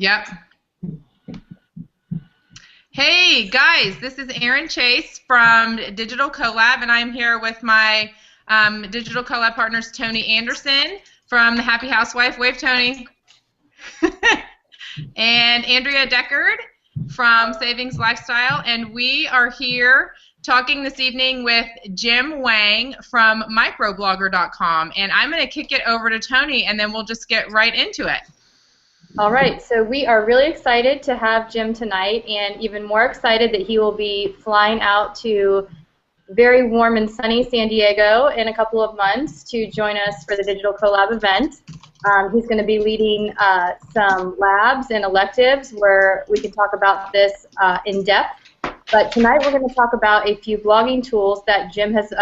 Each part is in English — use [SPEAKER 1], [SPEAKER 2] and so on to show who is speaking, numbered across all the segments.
[SPEAKER 1] Yep. Hey guys, this is Erin Chase from Digital CoLab, and I'm here with my Digital CoLab partners, Tony Anderson from The Happy Housewife. Wave, Tony. And Andrea Deckard from Savings Lifestyle, and we are here talking this evening with Jim Wang from MicroBlogger.com, and I'm going to kick it over to Tony, and then we'll just get right into it.
[SPEAKER 2] All right, so we are really excited to have Jim tonight, and even more excited that he will be flying out to very warm and sunny San Diego in a couple of months to join us for the Digital CoLab event. He's going to be leading some labs and electives where we can talk about this in depth. But tonight we're going to talk about a few blogging tools that Jim has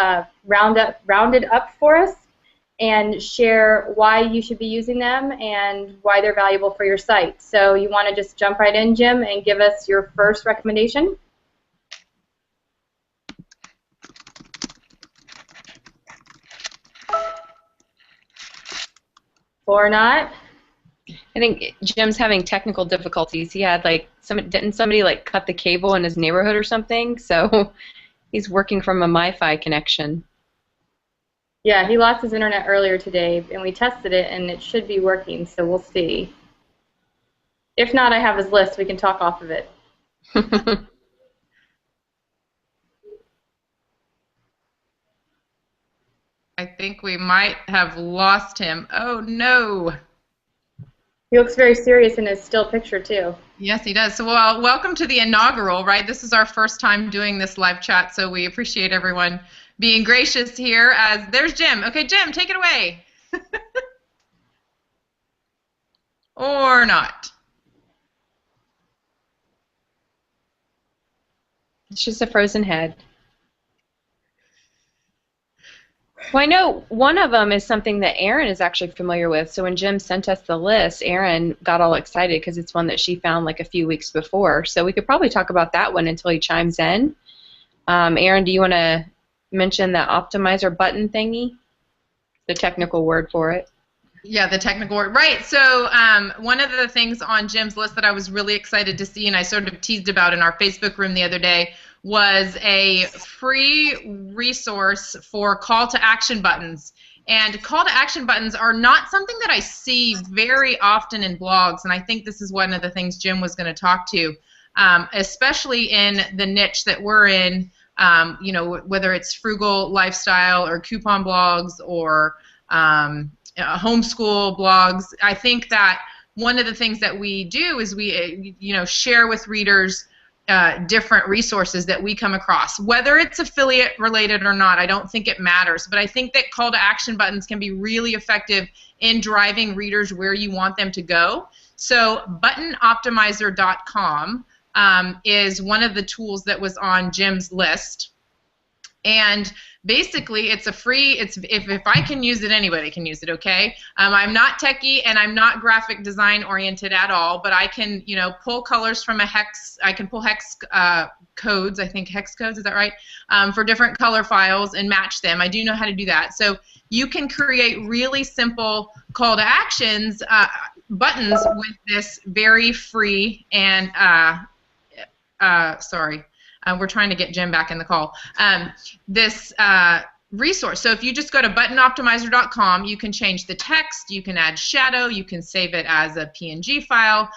[SPEAKER 2] rounded up for us and share why you should be using them and why they're valuable for your site. So you want to just jump right in, Jim, and give us your first recommendation? Or not?
[SPEAKER 3] I think Jim's having technical difficulties. He had didn't somebody cut the cable in his neighborhood or something? So he's working from a MiFi connection.
[SPEAKER 2] Yeah, he lost his internet earlier today, and we tested it, and it should be working, so we'll see. If not, I have his list. We can talk off of it.
[SPEAKER 1] I think we might have lost him. Oh, no.
[SPEAKER 2] He looks very serious in his still picture, too.
[SPEAKER 1] Yes, he does. So, well, welcome to the inaugural, right? This is our first time doing this live chat, so we appreciate everyone being gracious here. There's Jim. Okay, Jim, take it away. Or not.
[SPEAKER 3] It's just a frozen head. Well, I know one of them is something that Erin is actually familiar with. So when Jim sent us the list, Erin got all excited because it's one that she found like a few weeks before. So we could probably talk about that one until he chimes in. Erin, do you want to mention the optimizer button thingy? The technical word for it.
[SPEAKER 1] Yeah, the technical word. Right. So one of the things on Jim's list that I was really excited to see, and I sort of teased about in our Facebook room the other day, was a free resource for call to action buttons. And call to action buttons are not something that I see very often in blogs, and I think this is one of the things Jim was going to talk to, especially in the niche that we're in, you know, whether it's frugal lifestyle or coupon blogs or homeschool blogs. I think that one of the things that we do is we, you know, share with readers different resources that we come across. Whether it's affiliate related or not, I don't think it matters, but I think that call to action buttons can be really effective in driving readers where you want them to go. So buttonoptimizer.com is one of the tools that was on Jim's list. And basically, it's a free, if I can use it, anybody can use it, okay? I'm not techie and I'm not graphic design oriented at all, but I can, you know, pull colors from a hex, I can pull hex codes, I think hex codes, is that right? For different color files and match them. I do know how to do that. So you can create really simple call to actions buttons with this very free and, sorry. We're trying to get Jim back in the call. This resource. So if you just go to buttonoptimizer.com, you can change the text, you can add shadow, you can save it as a PNG file.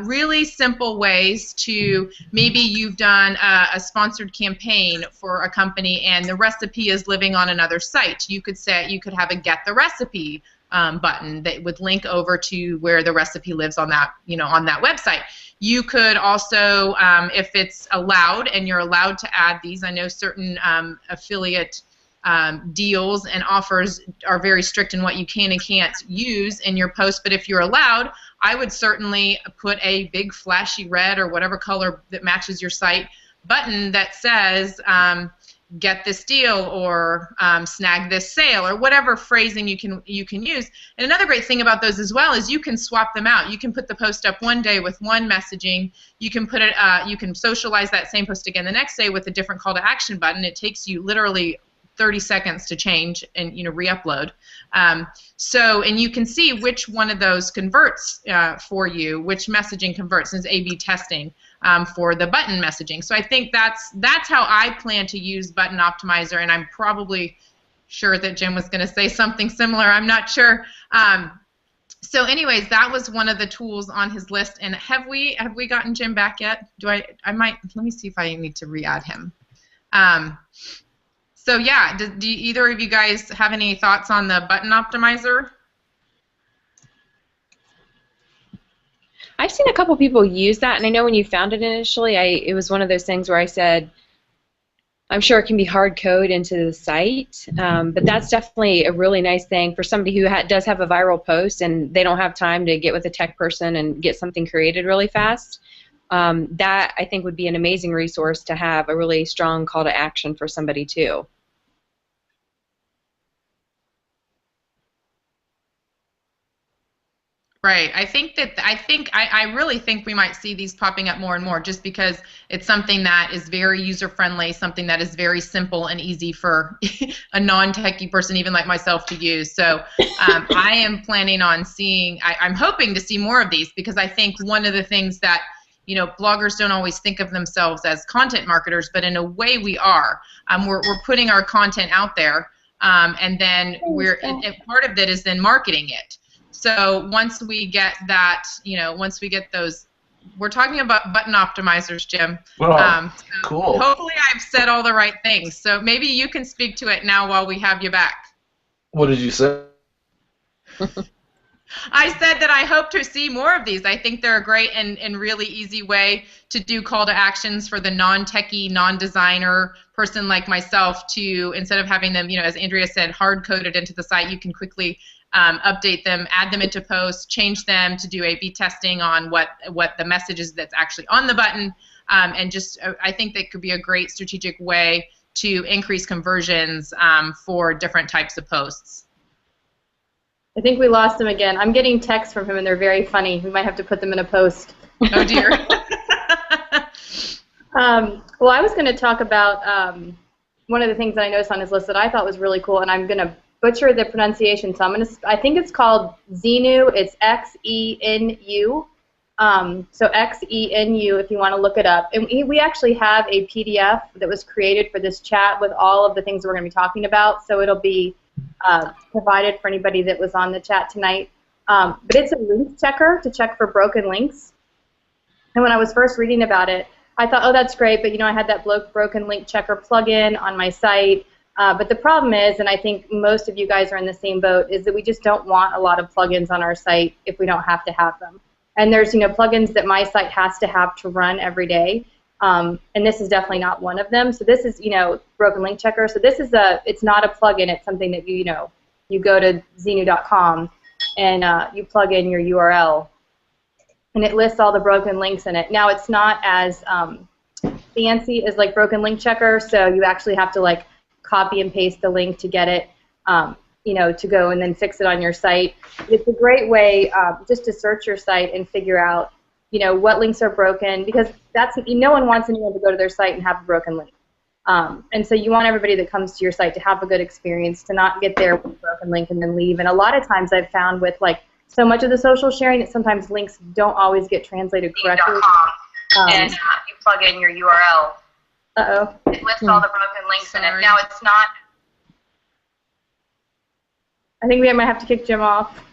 [SPEAKER 1] Really simple ways to, maybe you've done a sponsored campaign for a company and the recipe is living on another site. You could say, you could have a get the recipe button that would link over to where the recipe lives on that, you know, on that website. You could also, if it's allowed, and you're allowed to add these, I know certain affiliate deals and offers are very strict in what you can and can't use in your post, but if you're allowed, I would certainly put a big flashy red or whatever color that matches your site button that says, get this deal or snag this sale or whatever phrasing you can use. And another great thing about those as well is you can swap them out. You can put the post up one day with one messaging. You can put it. You can socialize that same post again the next day with a different call to action button. It takes you literally 30 seconds to change and re-upload. And you can see which one of those converts for you, which messaging converts. It's A/B testing for the button messaging. So I think that's how I plan to use Button Optimizer, and I'm probably sure that Jim was going to say something similar. I'm not sure. So anyways, that was one of the tools on his list. And have we gotten Jim back yet? I might, let me see if I need to re-add him. So yeah, do either of you guys have any thoughts on the Button Optimizer?
[SPEAKER 3] I've seen a couple people use that, and I know when you found it initially, it was one of those things where I said, I'm sure it can be hard code into the site, but that's definitely a really nice thing for somebody who does have a viral post and they don't have time to get with a tech person and get something created really fast. That, I think, would be an amazing resource to have a really strong call to action for somebody too.
[SPEAKER 1] Right. I really think we might see these popping up more and more, just because it's something that is very user-friendly, something that is very simple and easy for a non-techie person, even like myself, to use. So I am planning on I'm hoping to see more of these, because I think one of the things that, bloggers don't always think of themselves as content marketers, but in a way we are. We're putting our content out there, and then and part of it is then marketing it. So once we get that, once we get those, we're talking about button optimizers, Jim.
[SPEAKER 4] Well, cool.
[SPEAKER 1] Hopefully I've said all the right things. So maybe you can speak to it now while we have you back.
[SPEAKER 4] What did you say?
[SPEAKER 1] I said that I hope to see more of these. I think they're a great and really easy way to do call to actions for the non-techie, non-designer person like myself to, instead of having them, as Andrea said, hard-coded into the site, you can quickly update them, add them into posts, change them to do A/B testing on what the message is that's actually on the button, and just I think that could be a great strategic way to increase conversions for different types of posts.
[SPEAKER 2] I think we lost him again. I'm getting texts from him, and they're very funny. We might have to put them in a post.
[SPEAKER 1] Oh, dear.
[SPEAKER 2] Well, I was going to talk about one of the things that I noticed on his list that I thought was really cool, and I'm going to butcher the pronunciation, so I think it's called Xenu. It's Xenu. So Xenu if you want to look it up. And we actually have a PDF that was created for this chat with all of the things that we're going to be talking about, so it'll be provided for anybody that was on the chat tonight. But it's a link checker to check for broken links. And when I was first reading about it, I thought, oh, that's great, but I had that broken link checker plugin on my site. But the problem is, and I think most of you guys are in the same boat, is that we just don't want a lot of plugins on our site if we don't have to have them. And there's plugins that my site has to have to run every day, and this is definitely not one of them. So this is broken link checker. So this is it's not a plugin. It's something that you go to Xenu.com and you plug in your URL, and it lists all the broken links in it. Now it's not as fancy as like broken link checker, so you actually have to copy and paste the link to get it, to go and then fix it on your site. It's a great way just to search your site and figure out, what links are broken, because no one wants anyone to go to their site and have a broken link. And so you want everybody that comes to your site to have a good experience, to not get there with a broken link and then leave. And a lot of times I've found with so much of the social sharing that sometimes links don't always get translated correctly.
[SPEAKER 5] And you plug in your URL.
[SPEAKER 2] Uh-oh.
[SPEAKER 5] It lists all the broken links in it. Now it's not.
[SPEAKER 2] I think we might have to kick Jim off.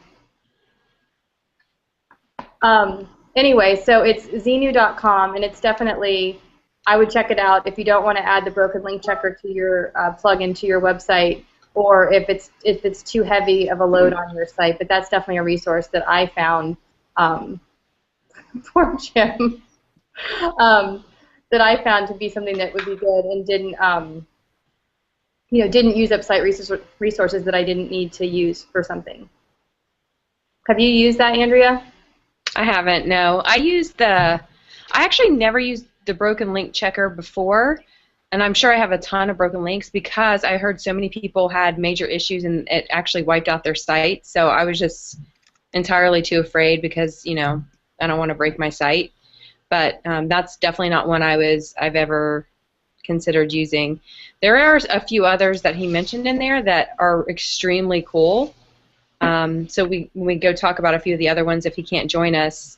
[SPEAKER 2] Anyway, so it's Xenu.com, and it's definitely, I would check it out if you don't want to add the broken link checker to your plugin to your website, or if it's too heavy of a load on your site. But that's definitely a resource that I found for Jim. That I found to be something that would be good and didn't use up site resources that I didn't need to use for something. Have you used that, Andrea?
[SPEAKER 3] I haven't, no. I actually never used the broken link checker before, and I'm sure I have a ton of broken links because I heard so many people had major issues and it actually wiped out their site, so I was just entirely too afraid because, I don't want to break my site. But that's definitely not one I've ever considered using. There are a few others that he mentioned in there that are extremely cool. So when we go talk about a few of the other ones, if he can't join us,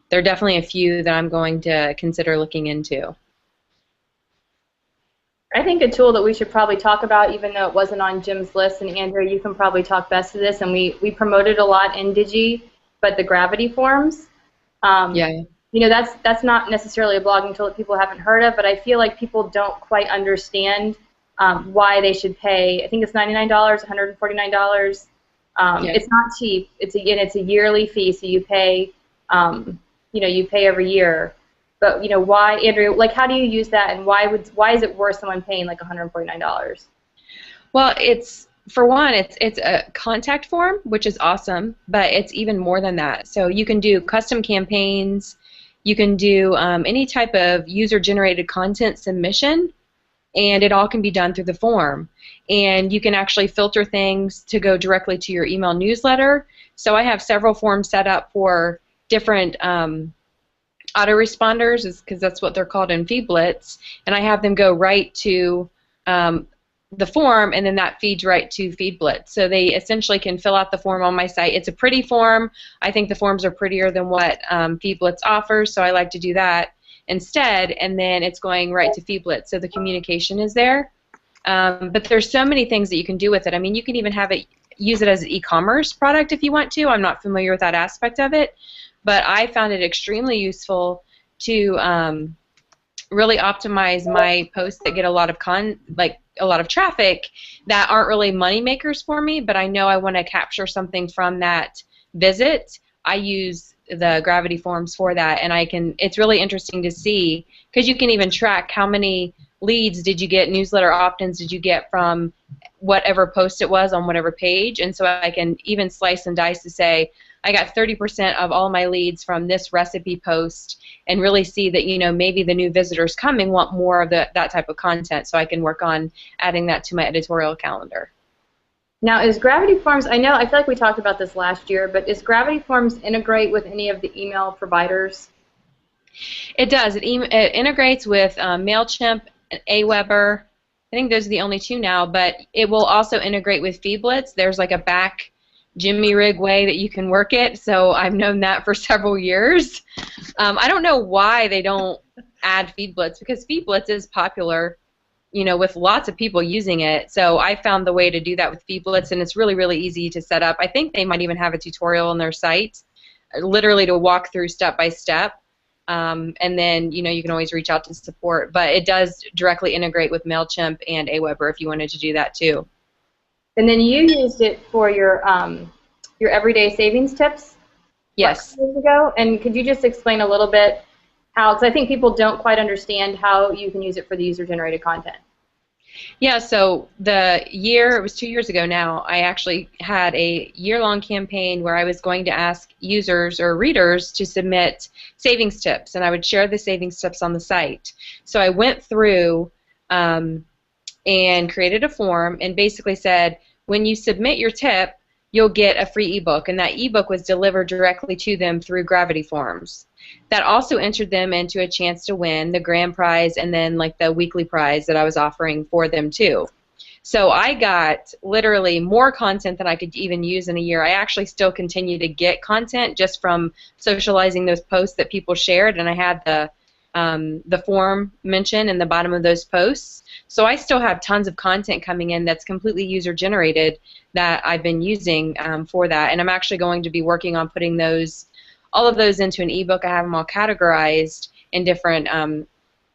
[SPEAKER 3] there are definitely a few that I'm going to consider looking into.
[SPEAKER 2] I think a tool that we should probably talk about, even though it wasn't on Jim's list, and Andrew, you can probably talk best to this, and we promoted a lot in Digi, but the Gravity Forms.
[SPEAKER 3] Yeah.
[SPEAKER 2] You know, that's not necessarily a blogging tool that people haven't heard of, but I feel like people don't quite understand why they should pay. I think it's $99, $149. It's not cheap. It's a yearly fee, so you pay. You pay every year. But why, Andrew? Like, how do you use that, and why is it worth someone paying like $149?
[SPEAKER 3] Well, for one, it's a contact form, which is awesome, but it's even more than that. So you can do custom campaigns, you can do any type of user-generated content submission, and it all can be done through the form. And you can actually filter things to go directly to your email newsletter. So I have several forms set up for different autoresponders, because that's what they're called in FeedBlitz, and I have them go right to the form, and then that feeds right to FeedBlitz. So they essentially can fill out the form on my site. It's a pretty form. I think the forms are prettier than what FeedBlitz offers, so I like to do that instead, and then it's going right to FeedBlitz, so the communication is there. But there's so many things that you can do with it. I mean, you can even use it as an e-commerce product if you want to. I'm not familiar with that aspect of it, but I found it extremely useful to really optimize my posts that get a lot of traffic that aren't really money makers for me, but I know I want to capture something from that visit. I use the Gravity Forms for that, and it's really interesting to see, because you can even track how many leads did you get, newsletter opt-ins did you get from whatever post it was on whatever page, and so I can even slice and dice to say, I got 30% of all my leads from this recipe post, and really see that maybe the new visitors coming want more of that type of content, so I can work on adding that to my editorial calendar.
[SPEAKER 2] Now, is Gravity Forms, I feel like we talked about this last year, but is Gravity Forms integrate with any of the email providers?
[SPEAKER 3] It does. It integrates with MailChimp and Aweber. I think those are the only two now, but it will also integrate with FeedBlitz. There's like a back Jimmy rig way that you can work it, so I've known that for several years. I don't know why they don't add FeedBlitz, because FeedBlitz is popular, with lots of people using it. So I found the way to do that with FeedBlitz, and it's really, really easy to set up. I think they might even have a tutorial on their site, literally to walk through step by step. And then you can always reach out to support, but it does directly integrate with MailChimp and Aweber if you wanted to do that too.
[SPEAKER 2] And then you used it for your everyday savings tips.
[SPEAKER 3] Yes.
[SPEAKER 2] Years ago, and could you just explain a little bit how? Because I think people don't quite understand how you can use it for the user-generated content.
[SPEAKER 3] Yeah. So it was 2 years ago now. I actually had a year-long campaign where I was going to ask users or readers to submit savings tips, and I would share the savings tips on the site. So I went through and created a form and basically said, when you submit your tip, you'll get a free ebook, and that ebook was delivered directly to them through Gravity Forms. That also entered them into a chance to win the grand prize and then like the weekly prize that I was offering for them too. So I got literally more content than I could even use in a year. I actually still continue to get content just from socializing those posts that people shared, and I had the form mentioned in the bottom of those posts. So I still have tons of content coming in that's completely user-generated that I've been using for that, and I'm actually going to be working on putting all of those into an ebook. I have them all categorized in different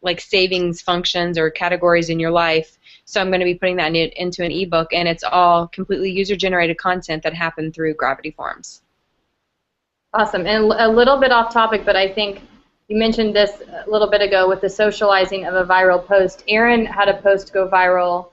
[SPEAKER 3] like savings functions or categories in your life. So I'm going to be putting that into an ebook, and it's all completely user-generated content that happened through Gravity Forms.
[SPEAKER 2] Awesome. And a little bit off topic, but I think you mentioned this a little bit ago with the socializing of a viral post. Aaron had a post go viral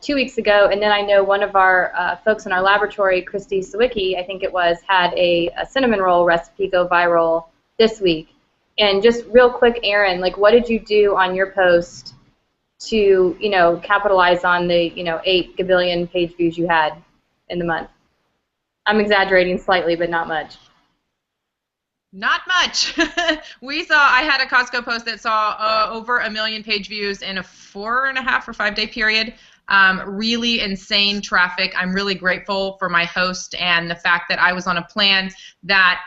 [SPEAKER 2] 2 weeks ago, and then I know one of our folks in our laboratory, Christy Sawicki, I think it was, had a cinnamon roll recipe go viral this week. And just real quick, Aaron, like, what did you do on your post to, capitalize on the, 8 gabillion page views you had in the month? I'm exaggerating slightly, but not much.
[SPEAKER 1] Not much. I had a Costco post that saw over 1 million page views in a 4.5 or 5 day period. Really insane traffic. I'm really grateful for my host and the fact that I was on a plan that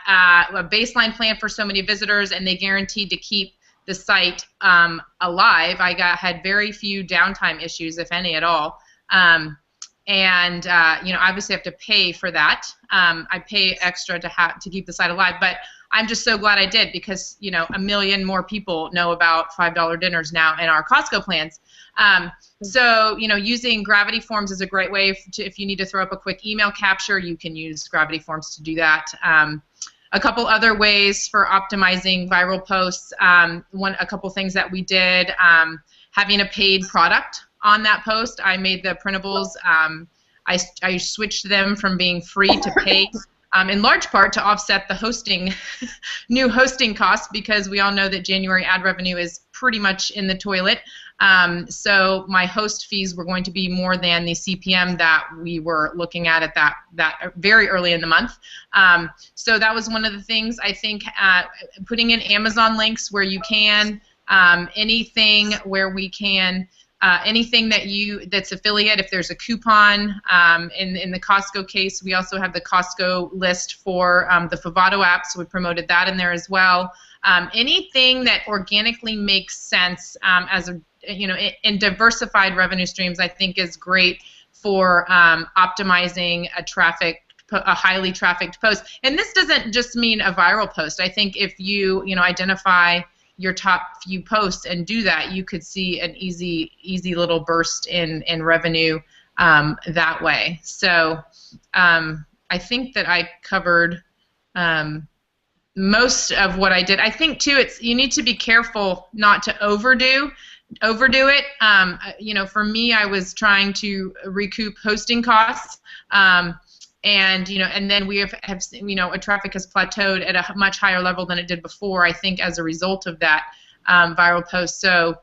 [SPEAKER 1] a baseline plan for so many visitors, and they guaranteed to keep the site alive. I had very few downtime issues, if any at all. Obviously I have to pay for that. I pay extra to keep the site alive, but I'm just so glad I did, because 1 million more people know about $5 dinners now in our Costco plans. Using Gravity Forms is a great way if you need to throw up a quick email capture, you can use Gravity Forms to do that. A couple other ways for optimizing viral posts. A couple things that we did, having a paid product on that post. I made the printables. I switched them from being free to paid. In large part to offset the new hosting costs, because we all know that January ad revenue is pretty much in the toilet. So my host fees were going to be more than the CPM that we were looking at that very early in the month. So that was one of the things. I think putting in Amazon links where you can, anything where we can. Anything that's affiliate, if there's a coupon, in the Costco case, we also have the Costco list for the Favado app, so we promoted that in there as well. Anything that organically makes sense in diversified revenue streams, I think is great for optimizing a highly trafficked post. And this doesn't just mean a viral post. I think if you identify your top few posts and do that, you could see an easy little burst in revenue that way. So I think that I covered most of what I did. I think too, you need to be careful not to overdo it. For me, I was trying to recoup hosting costs. And then we have traffic has plateaued at a much higher level than it did before, I think, as a result of that viral post. So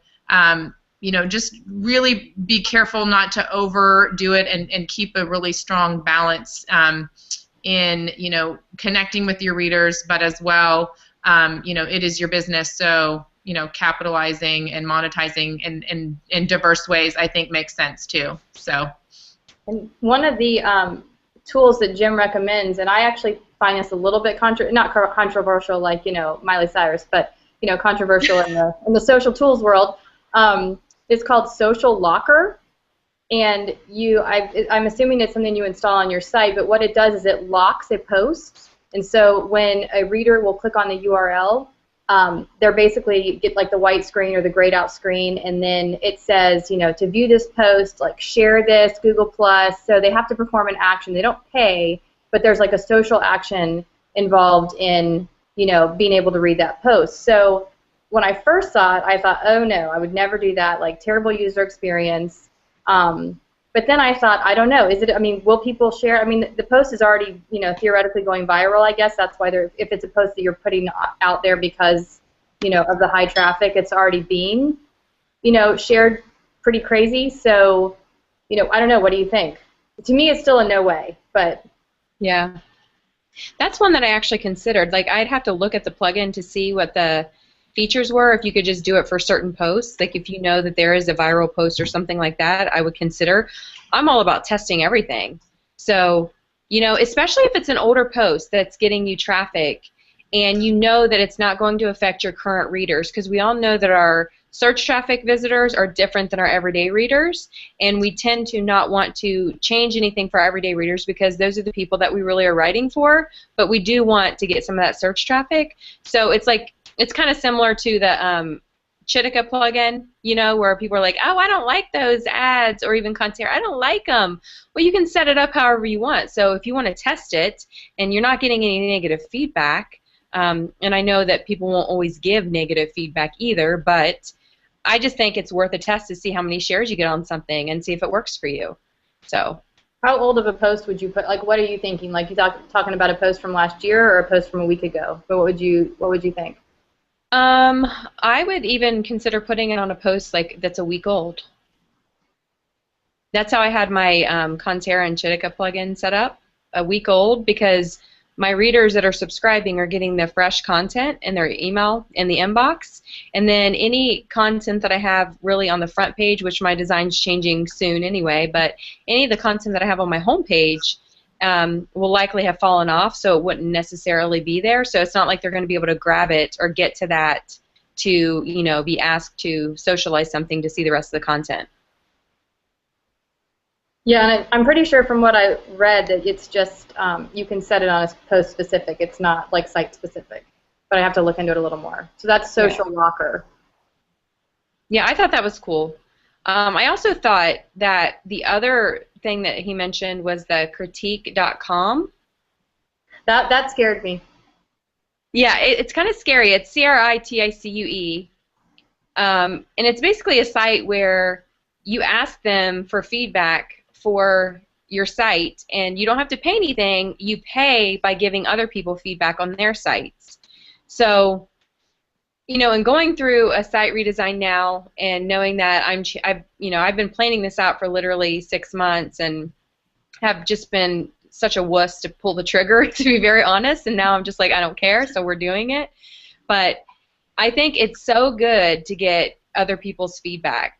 [SPEAKER 1] just really be careful not to overdo it, and keep a really strong balance in connecting with your readers, but as well it is your business, so capitalizing and monetizing in diverse ways, I think, makes sense too. So,
[SPEAKER 2] and one of the tools that Jim recommends, and I actually find this a little bit not controversial like Miley Cyrus, but controversial in the social tools world. It's called Social Locker, and I'm assuming it's something you install on your site. But what it does is it locks a post, and so when a reader will click on the URL, they're basically get like the white screen or the grayed out screen, and then it says, to view this post, like share this, Google+. So they have to perform an action. They don't pay, but there's like a social action involved in, being able to read that post. So when I first saw it, I thought, oh no, I would never do that, like terrible user experience. But then I thought, I don't know, will people share? The post is already, theoretically going viral, I guess. That's why if it's a post that you're putting out there because, of the high traffic, it's already being, shared pretty crazy. So, I don't know, what do you think? To me, it's still a no way, but.
[SPEAKER 3] Yeah. That's one that I actually considered. Like, I'd have to look at the plugin to see what the features were, if you could just do it for certain posts. Like if you know that there is a viral post or something like that, I would consider. I'm all about testing everything. So, especially if it's an older post that's getting you traffic and you know that it's not going to affect your current readers, because we all know that our search traffic visitors are different than our everyday readers, and we tend to not want to change anything for our everyday readers because those are the people that we really are writing for, but we do want to get some of that search traffic. So it's kind of similar to the Chitika plugin, where people are like, oh, I don't like those ads, or even content, I don't like them. Well, you can set it up however you want. So if you want to test it and you're not getting any negative feedback, and I know that people won't always give negative feedback either, but I just think it's worth a test to see how many shares you get on something and see if it works for you. So.
[SPEAKER 2] How old of a post would you put? Like, what are you thinking? Like, you talking about a post from last year or a post from a week ago? But what would you think?
[SPEAKER 3] I would even consider putting it on a post like that's a week old. That's how I had my Contera and Chitika plugin set up, a week old, because my readers that are subscribing are getting the fresh content in their email in the inbox, and then any content that I have really on the front page, which my design's changing soon anyway, but any of the content that I have on my home page will likely have fallen off, so it wouldn't necessarily be there. So it's not like they're going to be able to grab it or get to that to, you know, be asked to socialize something to see the rest of the content.
[SPEAKER 2] Yeah, and I'm pretty sure from what I read that it's just you can set it on a post specific. It's not like site specific, but I have to look into it a little more. So that's Social Locker.
[SPEAKER 3] Yeah, I thought that was cool. I also thought that the other thing that he mentioned was the critique.com.
[SPEAKER 2] That scared me.
[SPEAKER 3] Yeah, it's kind of scary. It's CRITICUE, and it's basically a site where you ask them for feedback for your site, and you don't have to pay anything. You pay by giving other people feedback on their sites. So, you know, and going through a site redesign now, and knowing that I've been planning this out for literally 6 months, and have just been such a wuss to pull the trigger, to be very honest. And now I'm just like, I don't care, so we're doing it. But I think it's so good to get other people's feedback.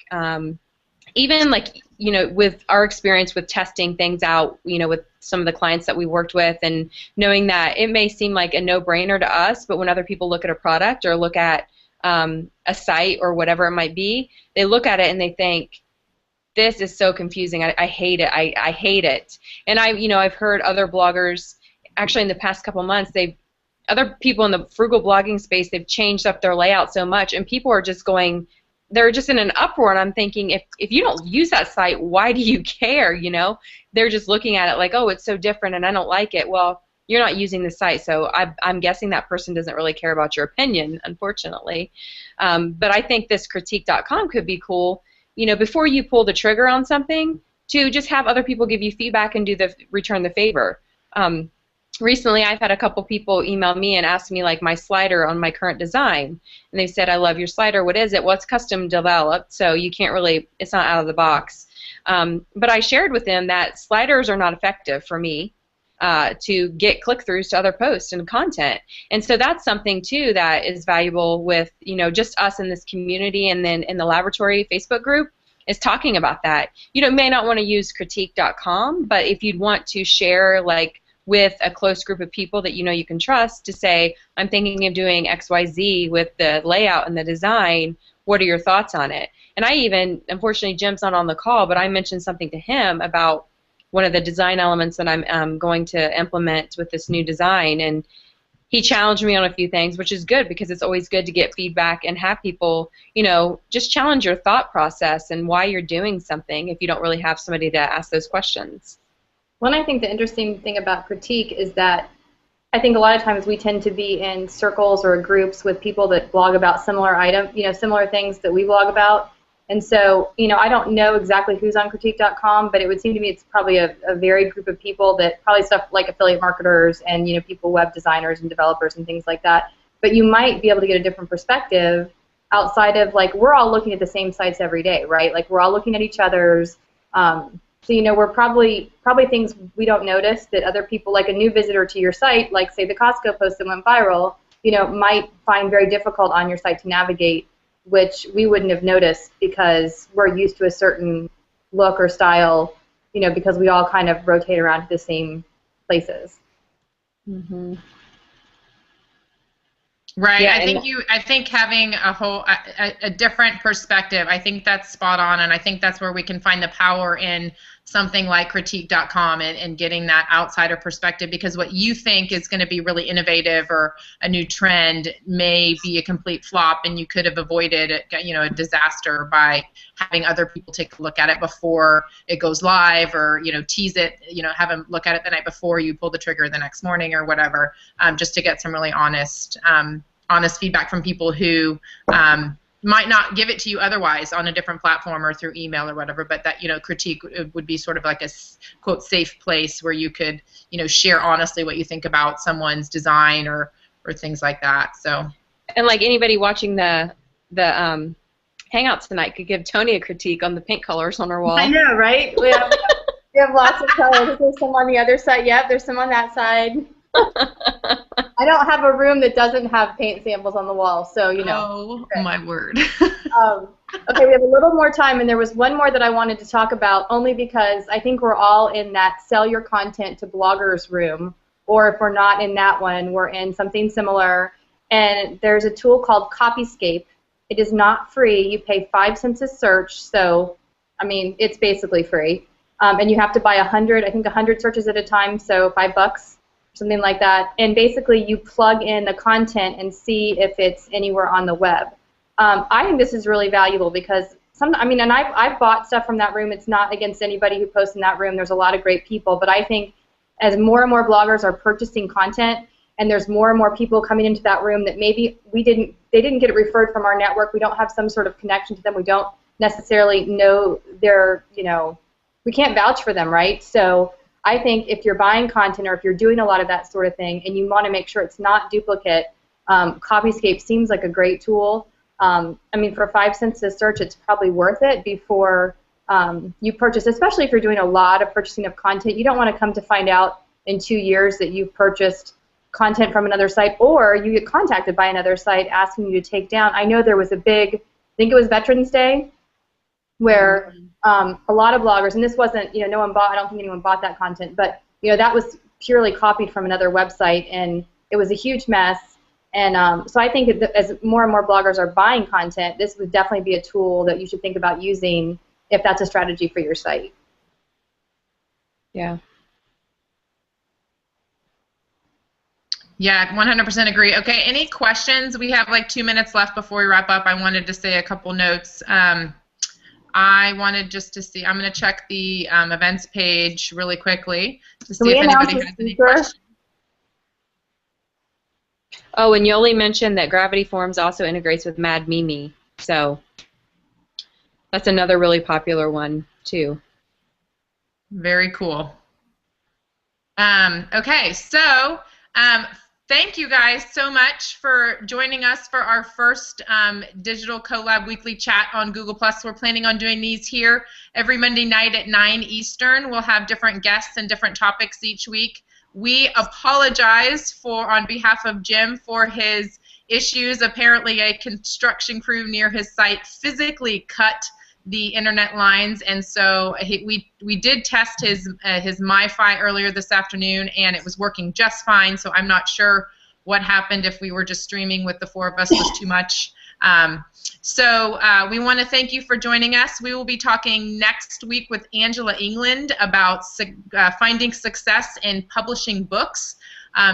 [SPEAKER 3] Even like, you know, with our experience with testing things out, you know, with some of the clients that we worked with, and knowing that it may seem like a no-brainer to us, but when other people look at a product or look at a site or whatever it might be, they look at it and they think, this is so confusing. I hate it. I hate it. And I've heard other bloggers, actually in the past couple months, other people in the frugal blogging space, they've changed up their layout so much, and people are just going, they're just in an uproar, and I'm thinking, if you don't use that site, why do you care, you know? They're just looking at it like, oh, it's so different and I don't like it. Well, you're not using the site, so I'm guessing that person doesn't really care about your opinion, unfortunately. But I think this critique.com could be cool, you know, before you pull the trigger on something, to just have other people give you feedback and return the favor. Recently, I've had a couple people email me and ask me like my slider on my current design, and they said, I love your slider, what is it? Well, it's custom developed, so you can't really, it's not out of the box. But I shared with them that sliders are not effective for me to get click-throughs to other posts and content. And so that's something too that is valuable with, you know, just us in this community, and then in the laboratory Facebook group is talking about that. You may not want to use critique.com, but if you'd want to share like with a close group of people that you know you can trust, to say, I'm thinking of doing XYZ with the layout and the design, what are your thoughts on it? And I even, unfortunately Jim's not on the call, but I mentioned something to him about one of the design elements that I'm going to implement with this new design, and he challenged me on a few things, which is good, because it's always good to get feedback and have people, you know, just challenge your thought process and why you're doing something if you don't really have somebody to ask those questions.
[SPEAKER 2] One, I think the interesting thing about critique is that I think a lot of times we tend to be in circles or groups with people that blog about similar similar things that we blog about. And so, you know, I don't know exactly who's on critique.com, but it would seem to me it's probably a varied group of people, that probably stuff like affiliate marketers and, you know, people, web designers and developers and things like that. But you might be able to get a different perspective outside of, like, we're all looking at the same sites every day, right? Like, we're all looking at each other's. So, you know, we're probably things we don't notice that other people, like a new visitor to your site, like say the Costco post that went viral, you know, might find very difficult on your site to navigate, which we wouldn't have noticed because we're used to a certain look or style, you know, because we all kind of rotate around to the same places.
[SPEAKER 3] Mm-hmm.
[SPEAKER 1] Right.
[SPEAKER 3] Yeah,
[SPEAKER 1] I think having a different perspective, I think that's spot on, and I think that's where we can find the power in something like critique.com and getting that outsider perspective, because what you think is going to be really innovative or a new trend may be a complete flop, and you could have avoided, you know, a disaster by having other people take a look at it before it goes live, or, you know, tease it, you know, have them look at it the night before you pull the trigger the next morning or whatever, just to get some really honest feedback from people who might not give it to you otherwise on a different platform or through email or whatever, but that, you know, critique would be sort of like a, quote, safe place where you could, you know, share honestly what you think about someone's design or things like that. So,
[SPEAKER 3] and like anybody watching the Hangouts tonight could give Tony a critique on the pink colors on her wall.
[SPEAKER 2] I know, right? We have lots of colors. There's some on the other side. Yep, there's some on that side. I don't have a room that doesn't have paint samples on the wall, so you know.
[SPEAKER 1] Oh, my word.
[SPEAKER 2] Okay, we have a little more time, and there was one more that I wanted to talk about, only because I think we're all in that sell your content to bloggers room, or if we're not in that one, we're in something similar. And there's a tool called Copyscape. It is not free. You pay 5 cents a search, so I mean it's basically free. And you have to buy 100 searches at a time, so $5, something like that. And basically you plug in the content and see if it's anywhere on the web. I think this is really valuable because and I've bought stuff from that room. It's not against anybody who posts in that room. There's a lot of great people, but I think as more and more bloggers are purchasing content, and there's more and more people coming into that room that maybe they didn't get it referred from our network. We don't have some sort of connection to them. We don't necessarily know we can't vouch for them, right? So I think if you're buying content or if you're doing a lot of that sort of thing and you want to make sure it's not duplicate, Copyscape seems like a great tool. I mean, for 5 cents a search, it's probably worth it before you purchase, especially if you're doing a lot of purchasing of content. You don't want to come to find out in 2 years that you've purchased content from another site, or you get contacted by another site asking you to take down. I know there was a big, I think it was Veterans Day, where a lot of bloggers, and this wasn't, no one bought, I don't think anyone bought that content, but that was purely copied from another website, and it was a huge mess. And so I think as more and more bloggers are buying content, this would definitely be a tool that you should think about using if that's a strategy for your site.
[SPEAKER 3] Yeah.
[SPEAKER 1] Yeah, 100% agree. Okay, any questions? We have like 2 minutes left before we wrap up. I wanted to say a couple notes. I wanted just to see, I'm going to check the events page really quickly to see if anybody has any questions.
[SPEAKER 3] Oh, and Yoli mentioned that Gravity Forms also integrates with Mad Mimi, so that's another really popular one too.
[SPEAKER 1] Very cool. Okay, so thank you guys so much for joining us for our first digital CoLab Weekly Chat on Google+. We're planning on doing these here every Monday night at 9 Eastern. We'll have different guests and different topics each week. We apologize on behalf of Jim for his issues. Apparently a construction crew near his site physically cut the internet lines, and so we did test his MiFi earlier this afternoon, and it was working just fine. So I'm not sure what happened. If we were just streaming with the 4 of us was too much. So we want to thank you for joining us. We will be talking next week with Angela England about finding success in publishing books.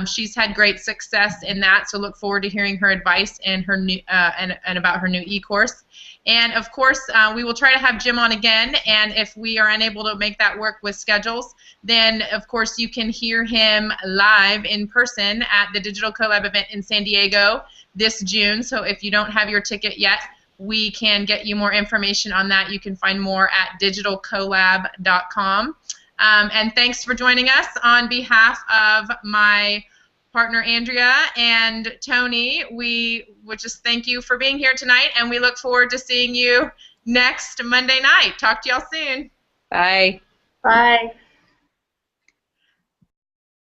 [SPEAKER 1] She's had great success in that, so look forward to hearing her advice and her new and about her new e-course. And of course, we will try to have Jim on again, and if we are unable to make that work with schedules, then of course you can hear him live in person at the Digital CoLab event in San Diego this June. So if you don't have your ticket yet, we can get you more information on that. You can find more at digitalcolab.com. And thanks for joining us. On behalf of my partner Andrea and Tony, we would just thank you for being here tonight, and we look forward to seeing you next Monday night. Talk to y'all soon.
[SPEAKER 3] Bye.
[SPEAKER 2] Bye.